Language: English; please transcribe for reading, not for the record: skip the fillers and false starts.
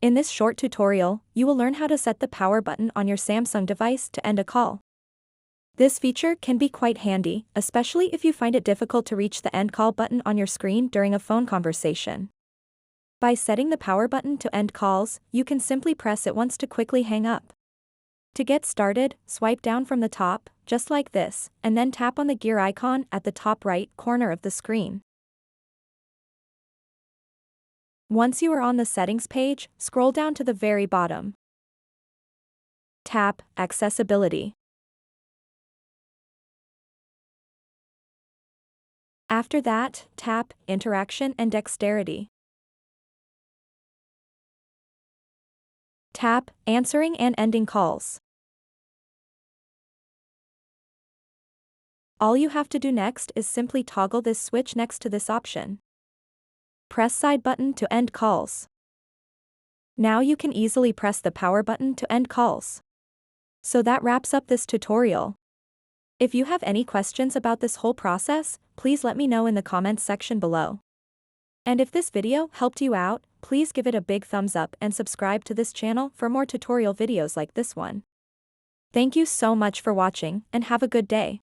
In this short tutorial, you will learn how to set the power button on your Samsung device to end a call. This feature can be quite handy, especially if you find it difficult to reach the end call button on your screen during a phone conversation. By setting the power button to end calls, you can simply press it once to quickly hang up. To get started, swipe down from the top, just like this, and then tap on the gear icon at the top right corner of the screen. Once you are on the settings page, scroll down to the very bottom. Tap Accessibility. After that, tap Interaction and Dexterity. Tap Answering and Ending Calls. All you have to do next is simply toggle this switch next to this option. Press side button to end calls. Now you can easily press the power button to end calls. So that wraps up this tutorial. If you have any questions about this whole process, please let me know in the comments section below. And if this video helped you out, please give it a big thumbs up and subscribe to this channel for more tutorial videos like this one. Thank you so much for watching and have a good day.